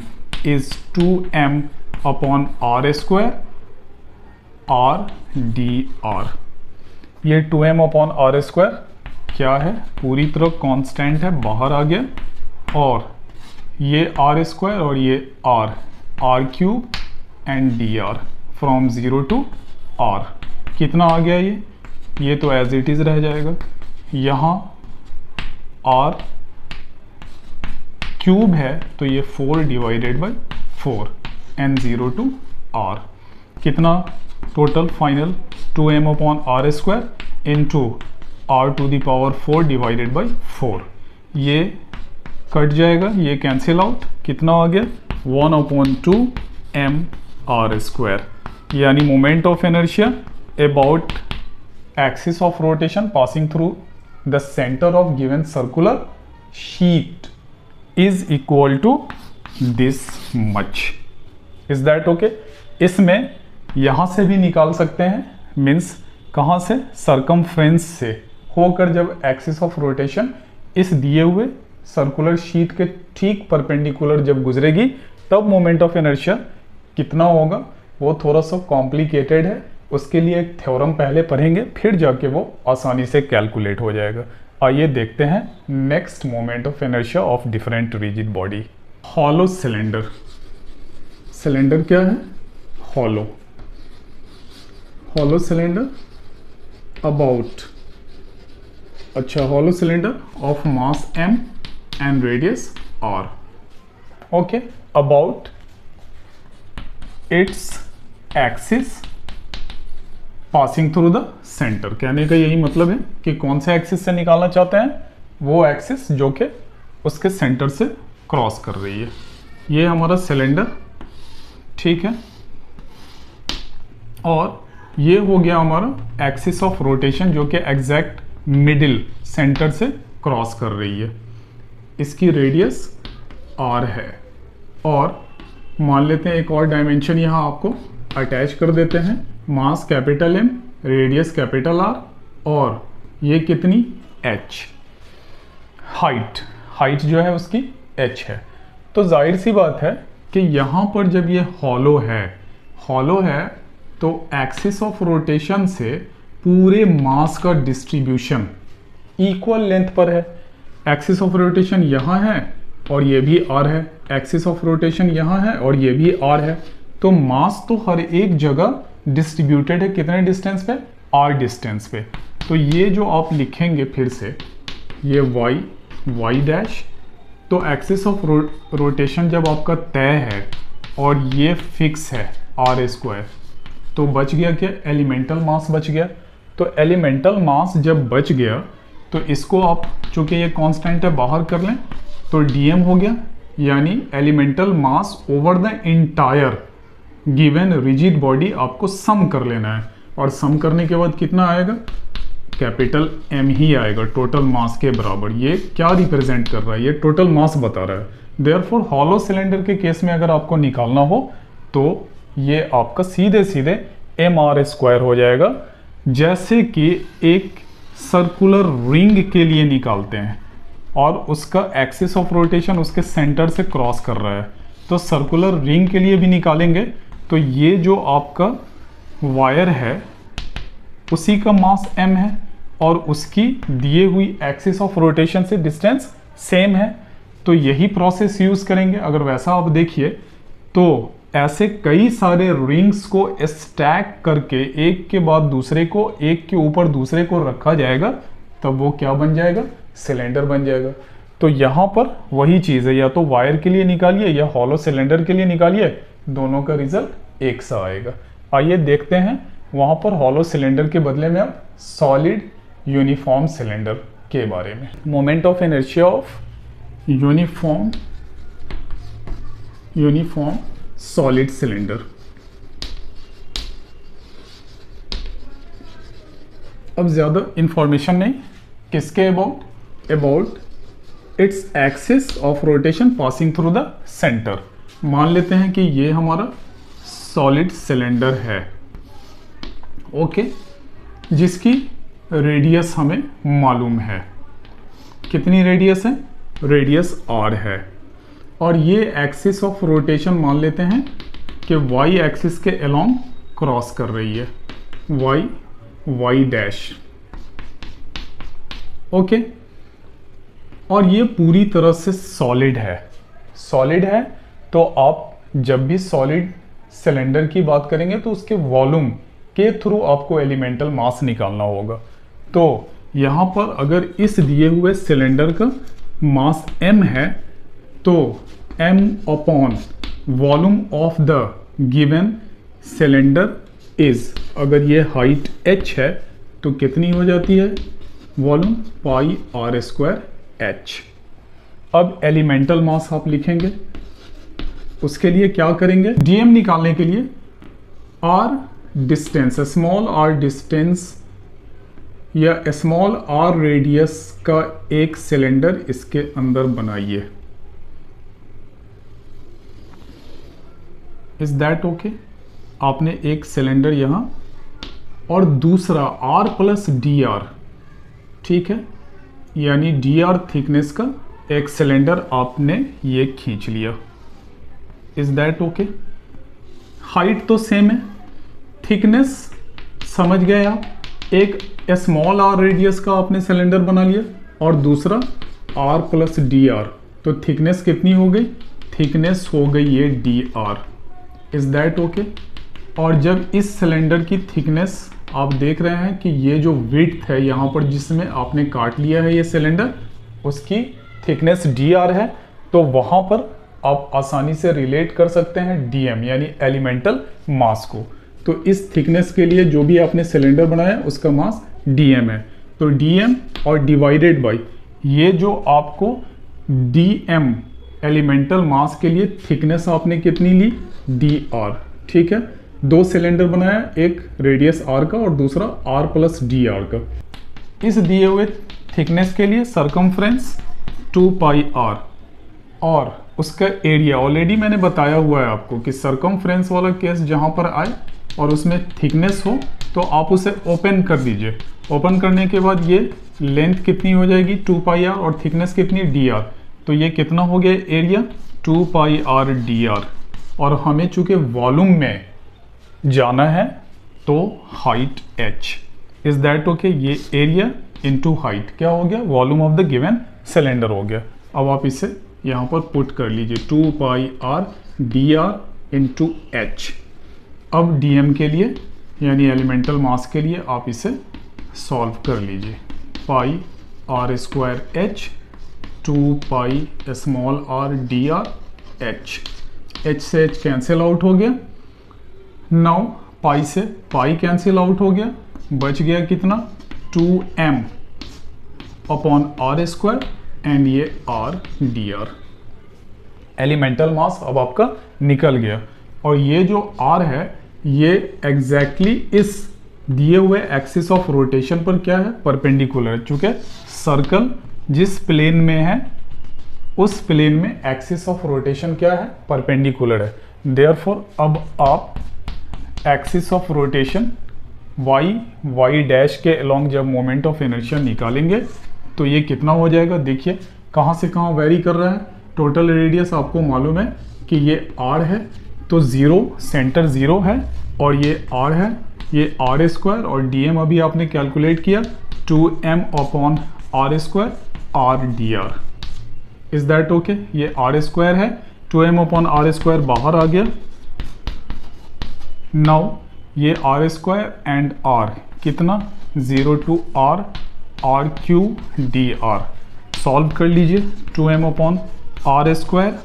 is 2m upon r square r dr। ये 2m upon r square क्या है, पूरी तरह constant है, बाहर आ गया, और ये r स्क्वायर और ये r cube and dr from 0 to r कितना आ गया, ये तो एज इट इज रह जाएगा। यहाँ r क्यूब है तो ये 4 divided by 4 and 0 to r कितना total final 2m upon r square into r to the power 4 divided by 4। ये कट जाएगा, ये कैंसिल आउट, कितना आ गया 1 अपॉन 2 m r स्क्वायर। यानी moment of inertia about axis of rotation passing through the centre of given circular sheet is equal to this much. Is that okay? इसमें यहां से भी निकाल सकते हैं, मीन्स कहां से, सरकमफ्रेंस से होकर जब एक्सिस ऑफ रोटेशन इस दिए हुए सर्कुलर शीट के ठीक परपेंडिकुलर जब गुजरेगी, तब मोमेंट ऑफ इनर्शिया कितना होगा, वो थोड़ा सा कॉम्प्लिकेटेड है। उसके लिए एक थ्योरम पहले पढ़ेंगे, फिर जाके वो आसानी से कैलकुलेट हो जाएगा। आइए देखते हैं next moment of inertia of different rigid body. Hollow cylinder. Cylinder क्या है, हॉलो। हॉलो सिलेंडर अबाउट, अच्छा, hollow cylinder of mass m and radius r। Okay, about its axis passing through the centre. कहने का यही मतलब है कि कौन से एक्सिस से निकालना चाहते हैं, वो एक्सिस जो कि उसके सेंटर से क्रॉस कर रही है। ये हमारा सिलेंडर, ठीक है, और ये हो गया हमारा एक्सिस ऑफ रोटेशन जो कि एग्जैक्ट मिडिल सेंटर से क्रॉस कर रही है। इसकी रेडियस r है, और मान लेते हैं एक और डायमेंशन यहाँ आपको अटैच कर देते हैं, mass capital M, radius capital R, और ये कितनी h, हाइट जो है उसकी h है। तो जाहिर सी बात है कि यहाँ पर जब ये हॉलो है तो एक्सिस ऑफ रोटेशन से पूरे मास का डिस्ट्रीब्यूशन इक्वल लेंथ पर है। एक्सिस ऑफ रोटेशन यहाँ है और ये भी आर है, एक्सिस ऑफ रोटेशन यहाँ है और ये भी आर है। तो मास तो हर एक जगह डिस्ट्रीब्यूटेड है, कितने डिस्टेंस पे, आर डिस्टेंस पे। तो ये जो आप लिखेंगे फिर से, ये वाई डैश, तो एक्सिस ऑफ रोटेशन जब आपका तय है और ये फिक्स है आर स्क्वायर, तो बच गया क्या, एलिमेंटल मास बच गया। तो एलिमेंटल मास जब बच गया तो इसको आप, चूंकि ये कांस्टेंट है, बाहर कर लें तो dm हो गया, यानी elemental mass over the entire given rigid body आपको सम कर लेना है। और सम करने के बाद कितना आएगा, कैपिटल M ही आएगा टोटल मास के बराबर। ये क्या रिप्रेजेंट कर रहा है, ये टोटल मास बता रहा है। देयरफॉर हॉलो सिलेंडर के केस में अगर आपको निकालना हो तो ये आपका सीधे सीधे mr² हो जाएगा, जैसे कि एक सर्कुलर रिंग के लिए निकालते हैं और उसका एक्सिस ऑफ रोटेशन उसके सेंटर से क्रॉस कर रहा है। तो सर्कुलर रिंग के लिए भी निकालेंगे तो ये जो आपका वायर है उसी का मास m है और उसकी दिए हुई एक्सिस ऑफ रोटेशन से डिस्टेंस सेम है। तो यही प्रोसेस यूज करेंगे। अगर वैसा आप देखिए तो ऐसे कई सारे रिंग्स को स्टैक करके एक के बाद दूसरे को, एक के ऊपर दूसरे को रखा जाएगा, तब वो क्या बन जाएगा, सिलेंडर बन जाएगा। तो यहाँ पर वही चीज़ है, या तो वायर के लिए निकालिए या हॉलो सिलेंडर के लिए निकालिए, दोनों का रिजल्ट एक सा आएगा। आइए देखते हैं वहाँ पर हॉलो सिलेंडर के बदले में अब सॉलिड यूनिफॉर्म सिलेंडर के बारे में। Moment of inertia of uniform solid cylinder. अब ज़्यादा इंफॉर्मेशन नहीं, किसके about its axis of rotation passing through the centre. मान लेते हैं कि ये हमारा सॉलिड सिलेंडर है, ओके, जिसकी रेडियस हमें मालूम है। कितनी रेडियस है, रेडियस r है। और ये एक्सिस ऑफ रोटेशन मान लेते हैं कि y एक्सिस के अलोंग क्रॉस कर रही है, y डैश, ओके। और ये पूरी तरह से सॉलिड है। तो आप जब भी सॉलिड सिलेंडर की बात करेंगे तो उसके वॉल्यूम के थ्रू आपको एलिमेंटल मास निकालना होगा। तो यहाँ पर अगर इस दिए हुए सिलेंडर का मास m है तो m upon volume of the given cylinder is, अगर ये हाइट h है तो कितनी हो जाती है, वॉल्यूम पाई r² h। अब एलिमेंटल मास आप लिखेंगे, उसके लिए क्या करेंगे, dm निकालने के लिए r distance, small r distance या स्मॉल r रेडियस का एक सिलेंडर इसके अंदर बनाइए। Is that okay. आपने एक सिलेंडर यहां और दूसरा r प्लस dr, ठीक है, यानी dr थिकनेस का एक सिलेंडर आपने ये खींच लिया। Is that okay. हाइट तो सेम है, थिकनेस समझ गए आप, एक स्मॉल r रेडियस का आपने सिलेंडर बना लिया और दूसरा r प्लस dr, तो थिकनेस कितनी हो गई, थिकनेस हो गई ये dr। Is that okay. और जब इस सिलेंडर की थिकनेस आप देख रहे हैं कि ये जो विड्थ है यहाँ पर जिसमें आपने काट लिया है ये सिलेंडर, उसकी थिकनेस dr है, तो वहाँ पर आप आसानी से रिलेट कर सकते हैं dm यानी एलिमेंटल मास को। तो इस थिकनेस के लिए जो भी आपने सिलेंडर बनाया उसका मास dm है, तो dm और डिवाइडेड बाय ये जो आपको dm एलिमेंटल मास के लिए थिकनेस आपने कितनी ली, dr, ठीक है। दो सिलेंडर बनाया, एक रेडियस r का और दूसरा r प्लस dr का। इस दिए हुए थिकनेस के लिए सरकमफ्रेंस 2 पाई r और उसका एरिया ऑलरेडी मैंने बताया हुआ है आपको कि सरकमफ्रेंस वाला केस जहां पर आए और उसमें थिकनेस हो तो आप उसे ओपन कर दीजिए। ओपन करने के बाद ये लेंथ कितनी हो जाएगी 2 पाई r और थिकनेस कितनी dr, तो ये कितना हो गया एरिया 2 पाई r dr। और हमें चूंकि वॉल्यूम में जाना है तो height h। Is that okay. ये एरिया इनटू हाइट क्या हो गया, volume of the given cylinder हो गया। अब आप इसे यहाँ पर पुट कर लीजिए 2 pi R D R into H. अब डीएम के लिए यानी एलिमेंटल मास के लिए आप इसे सॉल्व कर लीजिए। Pi are square H 2 pi small R D R H. H से एच कैंसिल आउट हो गया। नाउ पाई से पाई कैंसिल आउट हो गया, बच गया कितना 2m upon r square and ये r D r. Elemental mass अब आपका निकल गया और ये जो r है ये एग्जैक्टली इस दिए हुए एक्सिस ऑफ रोटेशन पर क्या है, परपेंडिकुलर है। चूंकि सर्कल जिस प्लेन में है उस प्लेन में एक्सिस ऑफ रोटेशन क्या है, परपेंडिकुलर है। देयरफॉर अब आप axis of rotation y dash के अलोंग जब मोमेंट ऑफ इनर्शिया निकालेंगे तो ये कितना हो जाएगा, देखिए कहाँ से कहाँ वेरी कर रहा है। टोटल रेडियस आपको मालूम है कि ये r है, तो 0 सेंटर 0 है और ये r है, ये आर स्क्वायर और dm अभी आपने कैलकुलेट किया 2m upon r square r D r. Is that okay? ये आर स्क्वायर है, 2m अपॉन आर स्क्वायर बाहर आ गया। नाउ ये आर स्क्वायर एंड r कितना 0 to r r cube d r. Solve कर लीजिए 2m upon r square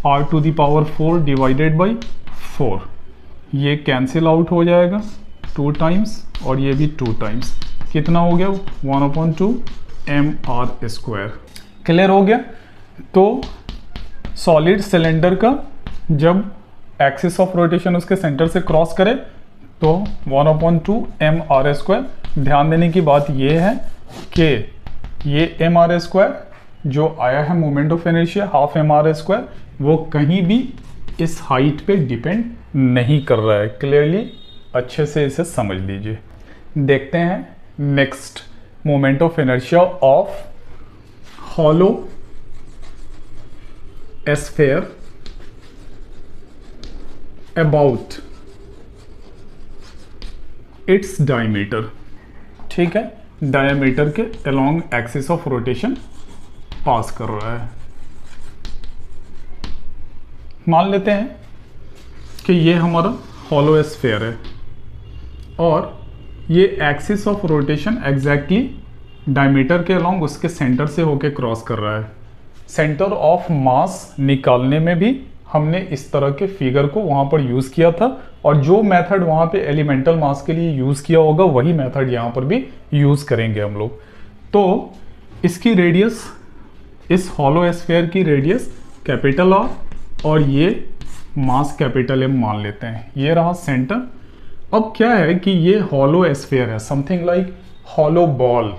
r to the power 4 divided by 4। ये cancel out हो जाएगा 2 टाइम्स और ये भी 2 टाइम्स। कितना हो गया 1/2 एम आर स्क्वायर। क्लियर हो गया? तो सॉलिड सिलेंडर का जब एक्सिस ऑफ रोटेशन उसके सेंटर से क्रॉस करे तो 1/2 एम आर स्क्वायर। ध्यान देने की बात यह है कि ये एम आर स्क्वायर जो आया है moment of inertia half m r square, वो कहीं भी इस हाइट पे डिपेंड नहीं कर रहा है। क्लियरली अच्छे से इसे समझ लीजिए। देखते हैं next moment of inertia of hollow sphere about its diameter. ठीक है, डायमीटर के अलोंग एक्सिस ऑफ रोटेशन पास कर रहा है। मान लेते हैं कि ये हमारा हॉलो स्फीयर है और ये axis of rotation exactly diameter के अलोंग उसके सेंटर से होके क्रॉस कर रहा है। सेंटर ऑफ मास निकालने में भी हमने इस तरह के फिगर को वहाँ पर यूज़ किया था और जो मेथड वहाँ पे एलिमेंटल मास के लिए यूज़ किया होगा वही मेथड यहाँ पर भी यूज़ करेंगे हम लोग। तो इसकी रेडियस, इस हॉलो स्फीयर की रेडियस कैपिटल आर और ये मास कैपिटल एम मान लेते हैं। ये रहा सेंटर। अब क्या है कि ये हॉलो स्फीयर है, समथिंग लाइक हॉलो बॉल।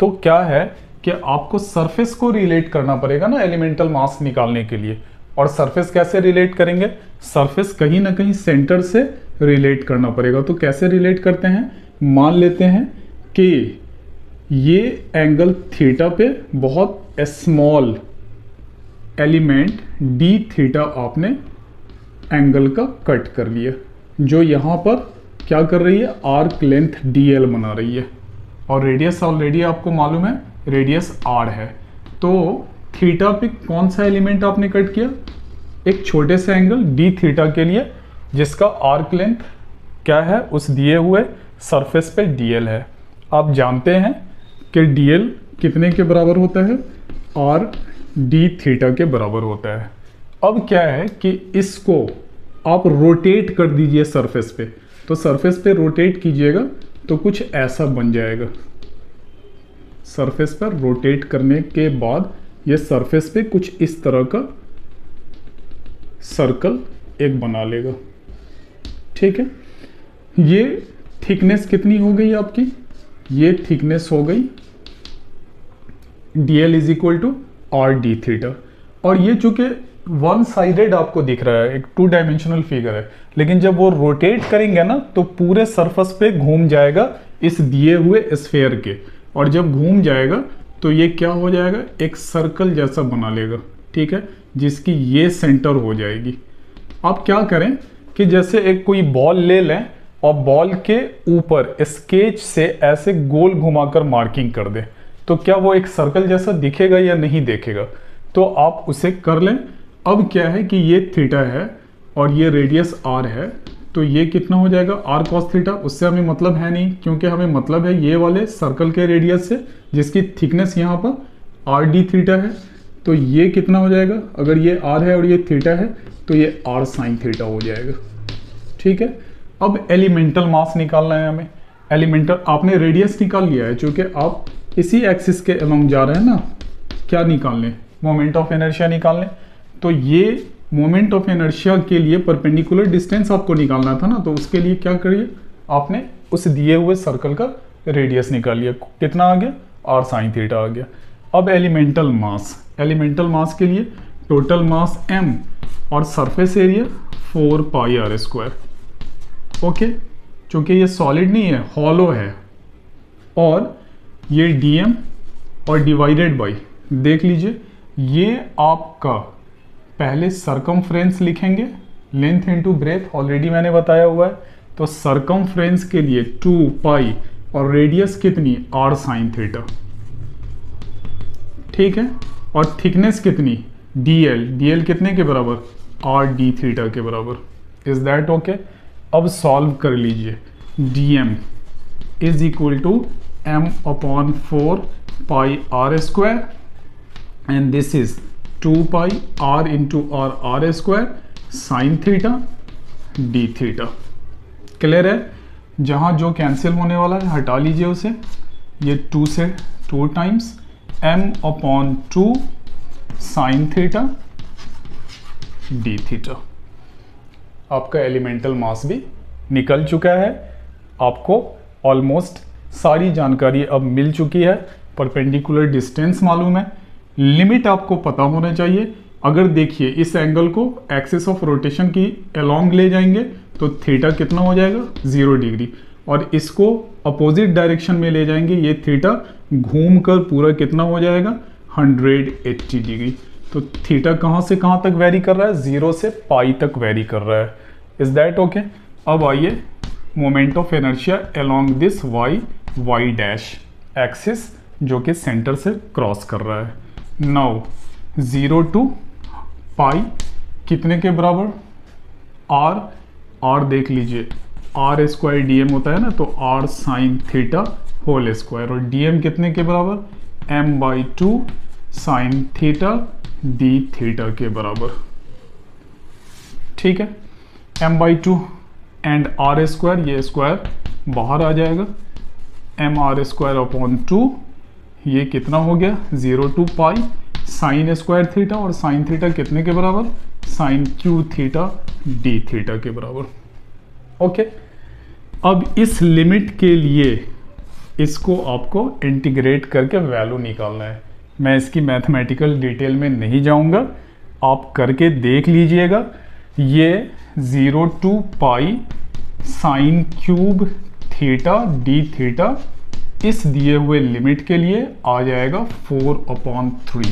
तो क्या है कि आपको सरफेस को रिलेट करना पड़ेगा ना एलिमेंटल मास निकालने के लिए। और सरफेस कैसे रिलेट करेंगे? सरफेस कहीं ना कहीं सेंटर से रिलेट करना पड़ेगा। तो कैसे रिलेट करते हैं? मान लेते हैं कि ये एंगल थीटा पे बहुत स्मॉल एलिमेंट डी थीटा आपने एंगल का कट कर लिया, जो यहाँ पर क्या कर रही है, आर्क लेंथ डी एल बना रही है और रेडियस ऑलरेडी आपको मालूम है, रेडियस आर है। तो थीटा पे कौन सा एलिमेंट आपने कट किया? एक छोटे से एंगल डी थीटा के लिए जिसका आर्क लेंथ क्या है, उस दिए हुए सरफेस पे डीएल है। आप जानते हैं कि डीएल कितने के बराबर होता है? आर डी थीटा के बराबर होता है। अब क्या है कि इसको आप रोटेट कर दीजिए सरफेस पे। तो सरफेस पे रोटेट कीजिएगा तो कुछ ऐसा बन जाएगा। सरफेस पर रोटेट करने के बाद ये सरफेस पे कुछ इस तरह का सर्कल एक बना लेगा। ठीक है, ये थिकनेस कितनी हो गई आपकी? ये थिकनेस हो गई dl is equal to r d theta. और ये चूंकि वन साइडेड आपको दिख रहा है, एक 2 डायमेंशनल फिगर है, लेकिन जब वो रोटेट करेंगे ना तो पूरे सरफेस पे घूम जाएगा इस दिए हुए स्फीयर के। और जब घूम जाएगा तो ये क्या हो जाएगा, एक सर्कल जैसा बना लेगा। ठीक है, जिसकी ये सेंटर हो जाएगी। आप क्या करें कि जैसे एक कोई बॉल ले लें और बॉल के ऊपर स्केच से ऐसे गोल घुमाकर मार्किंग कर दें। तो क्या वो एक सर्कल जैसा दिखेगा या नहीं दिखेगा, तो आप उसे कर लें। अब क्या है कि ये थीटा है और ये रेडियस आर है, तो ये कितना हो जाएगा आर कॉस थीटा। उससे हमें मतलब है नहीं, क्योंकि हमें मतलब है ये वाले सर्कल के रेडियस से जिसकी थिकनेस यहाँ पर आर डी थीटा है। तो ये कितना हो जाएगा, अगर ये आर है और ये थीटा है तो ये आर साइन थीटा हो जाएगा। ठीक है, अब एलिमेंटल मास निकालना है हमें। एलिमेंटल, आपने रेडियस निकाल लिया है, चूंकि आप इसी एक्सिस के अलोंग जा रहे हैं ना, क्या निकालने, मोमेंट ऑफ इनर्शिया निकालने। तो ये मोमेंट ऑफ इनर्शिया के लिए परपेंडिकुलर डिस्टेंस आपको निकालना था ना, तो उसके लिए क्या करिए, आपने उस दिए हुए सर्कल का रेडियस निकाल लिया, कितना आ गया, आर साइन थीटा आ गया। अब एलिमेंटल मास, एलिमेंटल मास के लिए टोटल मास m और surface area 4 pi are square. Okay, चूंकि ये सॉलिड नहीं है, हॉलो है, और ये dm और डिवाइडेड बाई, देख लीजिए ये आपका पहले सरकमफ्रेंस लिखेंगे, लेंथ इनटू ब्रेथ ऑलरेडी मैंने बताया हुआ है। तो सरकमफ्रेंस के लिए 2 पाई और रेडियस कितनी, आर साइन थीटा। ठीक है, और थिकनेस कितनी, dl, dl कितने के बराबर, आर डी थीटा के बराबर। Is that okay. अब सॉल्व कर लीजिए, dm is equal to m upon 4 pi are square and this is 2 pi r into r square sine theta d theta. Clear है, जहां जो कैंसिल होने वाला है हटा लीजिए उसे, ये 2 से 2 times m upon 2 sine theta d theta. आपका एलिमेंटल मास भी निकल चुका है। आपको ऑलमोस्ट सारी जानकारी अब मिल चुकी है, परपेंडिकुलर डिस्टेंस मालूम है, लिमिट आपको पता होना चाहिए। अगर देखिए इस एंगल को एक्सिस ऑफ रोटेशन की अलोंग ले जाएंगे तो थीटा कितना हो जाएगा, 0 डिग्री, और इसको अपोजिट डायरेक्शन में ले जाएंगे, ये थीटा घूमकर पूरा कितना हो जाएगा, 180 डिग्री। तो थीटा कहाँ से कहाँ तक वेरी कर रहा है, 0 से पाई तक वेरी कर रहा है। Is that okay. अब आइए moment of inertia along this y dash axis जो कि सेंटर से क्रॉस कर रहा है। नाउ 0 टू पाई कितने के बराबर, आर देख लीजिए, आर स्क्वायर डी एम होता है ना, तो r sine theta whole square, और डी एम कितने के बराबर, m by 2 sine theta d theta के बराबर। ठीक है, m by 2 and r square, ये स्क्वायर बाहर आ जाएगा, एम आर स्क्वायर अपॉन 2, ये कितना हो गया, 0 to pi sine square theta, और साइन थीटा कितने के बराबर, sine cube theta d theta के बराबर। ओके, अब इस लिमिट के लिए इसको आपको इंटीग्रेट करके वैल्यू निकालना है। मैं इसकी मैथमेटिकल डिटेल में नहीं जाऊंगा, आप करके देख लीजिएगा। ये 0 to pi sine cube theta d theta इस दिए हुए लिमिट के लिए आ जाएगा 4/3।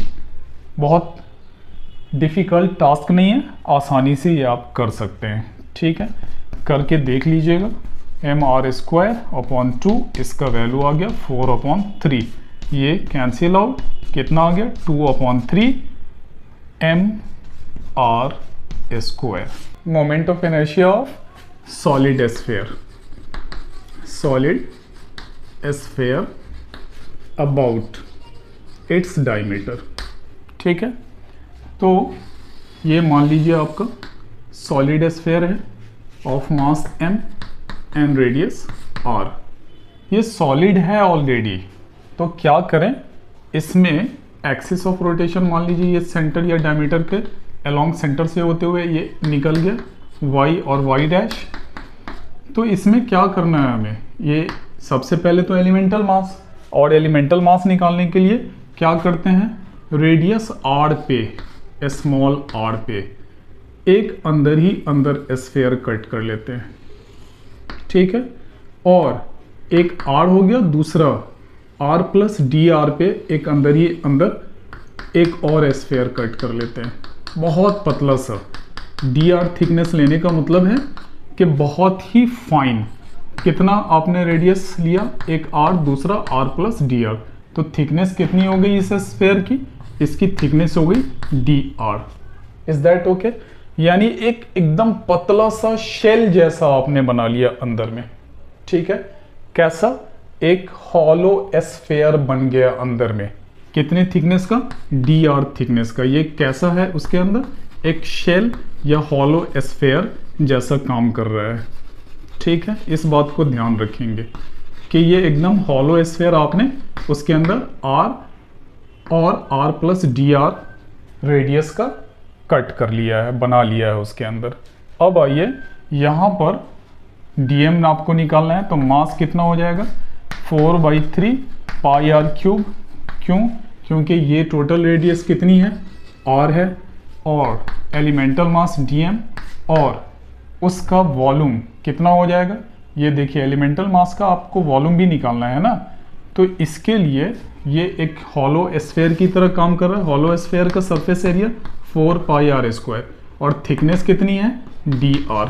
बहुत डिफ़िकल्ट टास्क नहीं है, आसानी से ये आप कर सकते हैं। ठीक है, करके देख लीजिएगा। एम आर स्क्वायर अपॉन 2, इसका वैल्यू आ गया 4/3, ये कैंसिल आउट, कितना आ गया 2/3 m r square. Moment of inertia of solid sphere, solid sphere about its diameter. ठीक है, तो ये मान लीजिए आपका सॉलिड स्फीयर है of mass m and radius r। ये सॉलिड है ऑलरेडी, तो क्या करें, इसमें एक्सिस ऑफ रोटेशन मान लीजिए ये सेंटर या डायमीटर के अलोंग सेंटर से होते हुए ये निकल गया y और y डैश। तो इसमें क्या करना है हमें, ये सबसे पहले तो एलिमेंटल मास, और एलिमेंटल मास निकालने के लिए क्या करते हैं, रेडियस r पे, स्मॉल r पे एक अंदर ही अंदर स्फीयर कट कर लेते हैं। ठीक है, और एक r हो गया, दूसरा r प्लस डी आर पे एक अंदर ही अंदर एक और स्फीयर कट कर लेते हैं, बहुत पतला सा। डी आर थिकनेस लेने का मतलब है कि बहुत ही फाइन। कितना आपने रेडियस लिया, एक r, दूसरा r प्लस डी आर, तो थिकनेस कितनी हो गई इस स्फेयर की, इसकी थिकनेस हो गई dr। Is that okay? यानी एक एकदम पतला सा शेल जैसा आपने बना लिया अंदर में, ठीक है। कैसा? एक हॉलो स्फेयर बन गया अंदर में। कितने थिकनेस का? dr थिकनेस का। ये कैसा है? उसके अंदर एक शेल या हॉलो स्फेयर जैसा काम कर रहा है, ठीक है। इस बात को ध्यान रखेंगे कि ये एकदम हॉलो स्फेयर आपने उसके अंदर r और r प्लस dr रेडियस का कट कर लिया है, बना लिया है उसके अंदर। अब आइए यहाँ पर dm आपको निकालना है, तो मास कितना हो जाएगा? 4/3 पाई r क्यूब। क्यों? क्योंकि ये टोटल रेडियस कितनी है? r है, और एलिमेंटल मास dm और उसका वॉल्यूम कितना हो जाएगा? ये देखिए एलिमेंटल मास का आपको वॉल्यूम भी निकालना है ना, तो इसके लिए ये एक हॉलो स्फेयर की तरह काम कर रहा है। हॉलो स्फेयर का सरफेस एरिया 4 पाई r स्क्वायर और थिकनेस कितनी है? dr।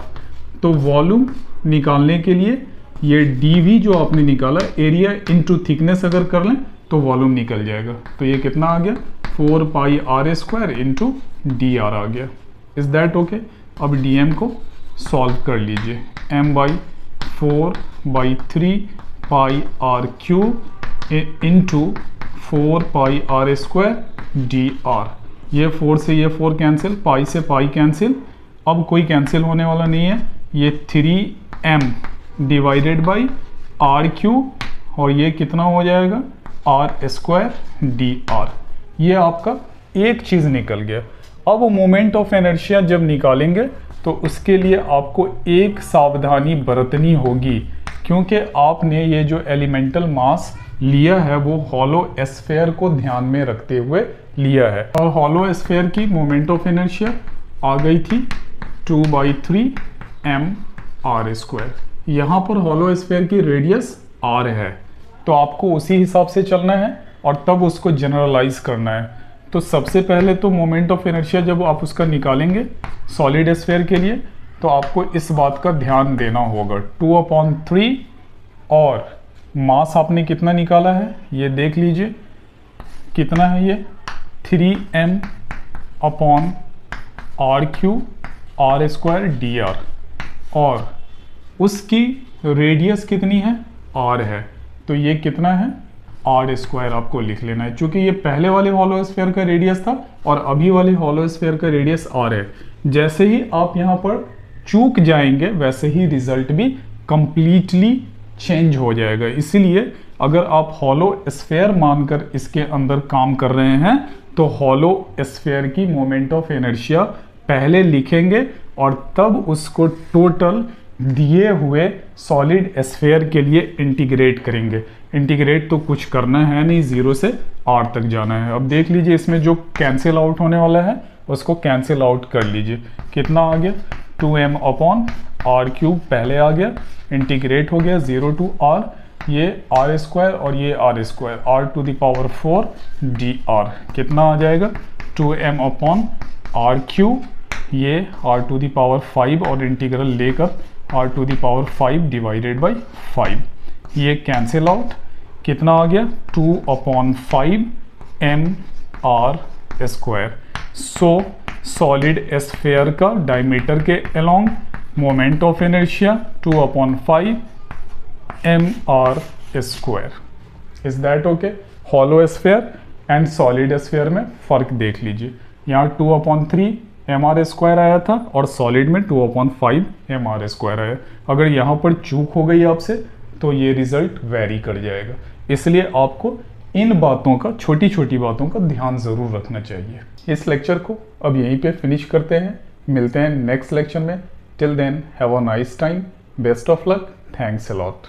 तो वॉल्यूम निकालने के लिए ये dv जो आपने निकाला, एरिया इंटू थिकनेस अगर कर लें तो वॉल्यूम निकल जाएगा। तो ये कितना आ गया? 4 पाई r स्क्वायर इंटू dr आ गया। Is that okay? अब dm को सॉल्व कर लीजिए। m/4/3 पाई r क्यूब इंटू 4 पाई r स्क्वायर dr। ये 4 से ये 4 कैंसिल, पाई से पाई कैंसिल, अब कोई कैंसिल होने वाला नहीं है। ये 3m divided by r cube, और ये कितना हो जाएगा? r square dr। ये आपका एक चीज़ निकल गया। अब मोमेंट ऑफ इनर्शिया जब निकालेंगे तो उसके लिए आपको एक सावधानी बरतनी होगी, क्योंकि आपने ये जो एलिमेंटल मास लिया है वो हॉलो स्फेयर को ध्यान में रखते हुए लिया है। और हॉलो स्फेयर की मोमेंट ऑफ इनर्शिया आ गई थी 2/3 mr स्क्वायर। यहाँ पर हॉलो स्फेयर की रेडियस r है, तो आपको उसी हिसाब से चलना है और तब उसको जनरलाइज करना है। तो सबसे पहले तो मोमेंट ऑफ इनर्शिया जब आप उसका निकालेंगे सॉलिड स्फेयर के लिए, तो आपको इस बात का ध्यान देना होगा 2/3, और मास आपने कितना निकाला है ये देख लीजिए कितना है। ये 3m upon r cube r square dr, और उसकी रेडियस कितनी है? r है, तो ये कितना है? r स्क्वायर आपको लिख लेना है, क्योंकि ये पहले वाले हॉलो स्फेयर का रेडियस था और अभी वाले हॉलो स्फेयर का रेडियस r है। जैसे ही आप यहाँ पर चूक जाएंगे वैसे ही रिजल्ट भी कंप्लीटली चेंज हो जाएगा। इसीलिए अगर आप हॉलो स्फेयर मानकर इसके अंदर काम कर रहे हैं तो हॉलो स्फेयर की मोमेंट ऑफ इनर्शिया पहले लिखेंगे और तब उसको टोटल दिए हुए सॉलिड स्फेयर के लिए इंटीग्रेट करेंगे। इंटीग्रेट तो कुछ करना है नहीं, 0 से r तक जाना है। अब देख लीजिए इसमें जो कैंसिल आउट होने वाला है उसको कैंसिल आउट कर लीजिए। कितना आ गया? 2m अपॉन r क्यूब पहले आ गया, इंटीग्रेट हो गया 0 to r, ये r स्क्वायर और ये r square, r to the power 4 dr। कितना आ जाएगा? 2m अपॉन r क्यूब, ये r टू द पावर 5 और इंटीग्रल लेकर r to the power 5 divided by 5, ये कैंसिल आउट। कितना आ गया? 2/5 mr square. So solid sphere का डायमीटर के along moment of inertia 2/5 mr square. Is that okay? Hollow sphere and solid sphere में फ़र्क देख लीजिए, यहाँ 2/3 mr स्क्वायर आया था और सॉलिड में 2/5 mr स्क्वायर आया। अगर यहाँ पर चूक हो गई आपसे तो ये रिजल्ट वेरी कर जाएगा, इसलिए आपको इन बातों का, छोटी छोटी बातों का ध्यान ज़रूर रखना चाहिए। इस लेक्चर को अब यहीं पे फिनिश करते हैं, मिलते हैं नेक्स्ट लेक्चर में। Till then have a nice time, best of luck, thanks a lot.